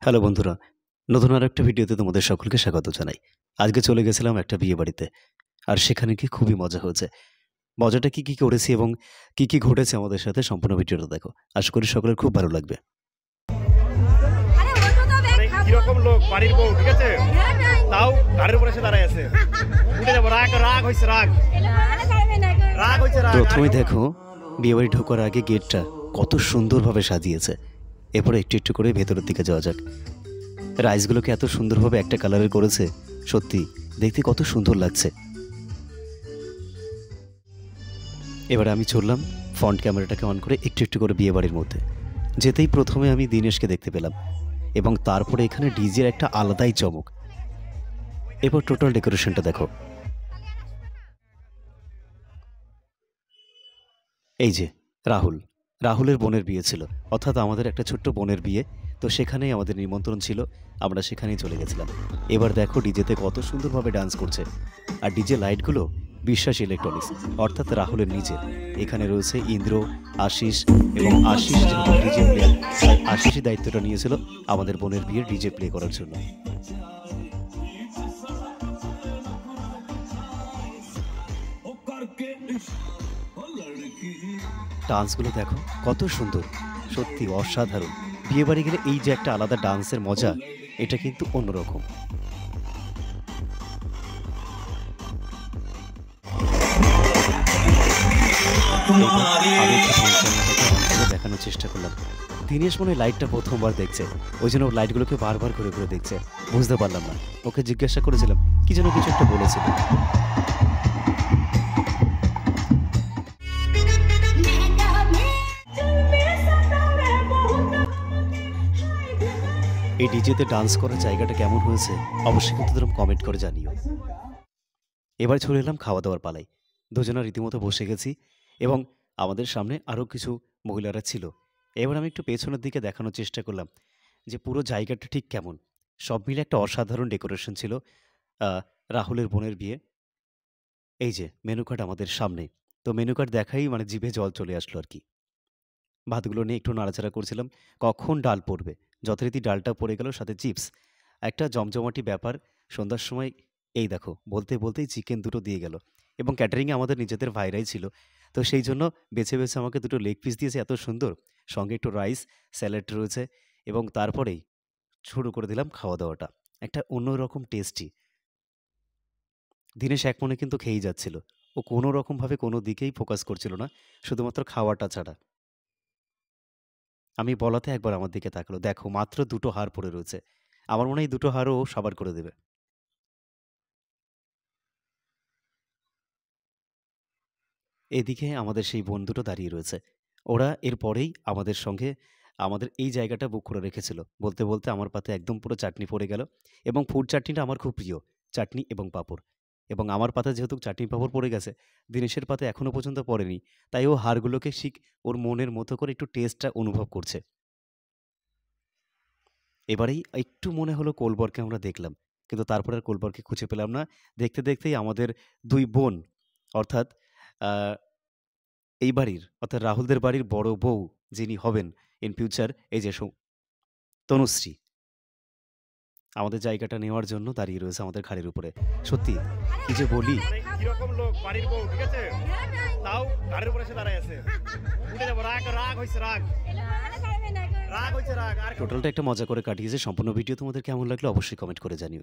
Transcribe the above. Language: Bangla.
হ্যালো বন্ধুরা, নতুন আরেকটা ভিডিওতে তোমাদের সকলকে স্বাগত জানাই। আজকে চলে গেছিলাম একটা বিয়েবাড়িতে। আর সেখানে গিয়ে খুবই মজা হয়েছে। মজাটা কি করেছি এবং কি ঘটেছে আমাদের সাথে সম্পূর্ণ ভিডিওটা দেখো। আশা করি সকলের খুব ভালো লাগবে। কিরকম লোক বাড়ির বউ, ঠিক আছে, তাও গাড়ির উপরে এসে দাঁড়ায় আছে। উঠে যাবো, রাগ হয়েছে, রাগ হয়েছে। প্রথমেই দেখো বিয়েবাড়ি ঢোকার আগে গেটটা কত সুন্দরভাবে সাজিয়েছে। এরপরে একটু একটু করে ভেতরের দিকে যাওয়া যাক। রাইসগুলোকে এত সুন্দরভাবে একটা কালারের করেছে, সত্যি দেখতে কত সুন্দর লাগছে। এবারে আমি চললাম ফ্রন্ট ক্যামেরাটাকে অন করে একটু একটু করে বিয়েবাড়ির মধ্যে। যেতেই প্রথমে আমি দিনেশকে দেখতে পেলাম এবং তারপরে এখানে ডিজের একটা আলাদাই চমক। এবার টোটাল ডেকোরেশনটা দেখো। এই যে রাহুলের বোনের বিয়ে ছিল, অর্থাৎ আমাদের একটা ছোট্ট বোনের বিয়ে। তো সেখানেই আমাদের নিমন্ত্রণ ছিল, আমরা সেখানেই চলে গেছিলাম। এবার দেখো ডিজেতে কত সুন্দরভাবে ডান্স করছে। আর ডিজে লাইটগুলো বিশ্বাস ইলেকট্রনিক্স, অর্থাৎ রাহুলের নিজে। এখানে রয়েছে ইন্দ্র, আশিস এবং আশিস যেহেতু ডিজে প্লেয়ার, তাই আশিসই দায়িত্বটা নিয়েছিল আমাদের বোনের বিয়ের ডিজে প্লে করার জন্য। ডান্সগুলো দেখো কত সুন্দর, সত্যি অসাধারণ। বিয়ে বাড়ি গেলে এই যে একটা আলাদা ডান্সের মজা, এটা কিন্তু অন্যরকম। দেখানোর চেষ্টা করলাম। দিনেশ মনে লাইটটা প্রথমবার দেখছে, ওই জন্য লাইটগুলোকে বারবার ঘুরে ঘুরে দেখছে। বুঝতে পারলাম না, ওকে জিজ্ঞাসা করেছিলাম, কি যেন কিছু একটা বলেছিল। এই ডিজেতে ডান্স করার জায়গাটা কেমন হয়েছে অবশ্যই কিন্তু তোমরা কমেন্ট করে জানিও। এবার চলে এলাম খাওয়া দাওয়ার পালাই। দুজনা রীতিমতো বসে গেছি এবং আমাদের সামনে আরও কিছু মহিলারা ছিল। এবার আমি একটু পেছনের দিকে দেখানোর চেষ্টা করলাম যে পুরো জায়গাটা ঠিক কেমন। সব মিলে একটা অসাধারণ ডেকোরেশন ছিল। রাহুলের বোনের বিয়ে। এই যে মেনু কার্ড আমাদের সামনে। তো মেনু কার্ড দেখাই মানে জিভে জল চলে আসলো আর কি। ভাতগুলো নিয়ে একটু নাড়াচাড়া করছিলাম, কখন ডাল পড়বে। যথারীতি ডালটা পড়ে গেল, সাথে চিপস। একটা জমজমাটি ব্যাপার। সন্ধ্যার সময় এই দেখো বলতেই চিকেন দুটো দিয়ে গেল এবং ক্যাটারিংয়ে আমাদের নিজেদের ভাইরাই ছিল। তো সেই জন্য বেছে আমাকে দুটো লেগ পিস দিয়েছে, এত সুন্দর। সঙ্গে একটু রাইস, স্যালাড রয়েছে এবং তারপরেই শুরু করে দিলাম খাওয়া দাওয়াটা। একটা অন্যরকম টেস্টি। দিনেশ এক মনে কিন্তু খেয়েই যাচ্ছিল। ও কোনো রকমভাবে কোনো দিকেই ফোকাস করছিল না, শুধুমাত্র খাওয়াটা ছাড়া। আমি বলাতে একবার আমার দিকে তাকালো, দেখো মাত্র দুটো হার পড়ে রয়েছে। আমার মনে হয় এই দুটো হারও সাবার করে দেবে। এদিকে আমাদের সেই বোন দুটো দাঁড়িয়ে রয়েছে। ওরা এরপরেই আমাদের সঙ্গে আমাদের এই জায়গাটা বুক করে রেখেছিল। বলতে আমার পাতে একদম পুরো চাটনি পড়ে গেল এবং ফুড চাটনিটা আমার খুব প্রিয়। চাটনি এবং পাঁপড়। এবং আমার পাতে যেহেতু চাটনি পাঁপড় পড়ে গেছে, দিনেশের পাতে এখনো পর্যন্ত পড়েনি। তাই ও হাড়গুলোকে ওর মনের মতো করে একটু টেস্টটা অনুভব করছে। এবারেই একটু মনে হলো কোলবরকে আমরা দেখলাম। কিন্তু তারপরে আর কোলবরকে খুঁজে পেলাম না। দেখতেই আমাদের ২ বোন, অর্থাৎ আ এই বাড়ির, অর্থাৎ রাহুলদের বাড়ির বড় বউ যিনি হবেন ইন ফিউচার, এই যে তনুশ্রী, আমাদের জায়গাটা নেওয়ার জন্য দাঁড়িয়ে রয়েছে আমাদের ঘাড়ের উপরে। সত্যি কি যে বলি। কিরকম লোক বাড়ির বউ, ঠিক আছে, তাও গাড়ির উপরে এসে দাঁড়ায় আছে। উঠে যাবো, রাগ হয়েছে, রাগ হয়েছে। টোটালটা একটা মজা করে কাটিয়েছে। সম্পূর্ণ ভিডিও তোমাদের কেমন লাগলো অবশ্যই কমেন্ট করে জানিও।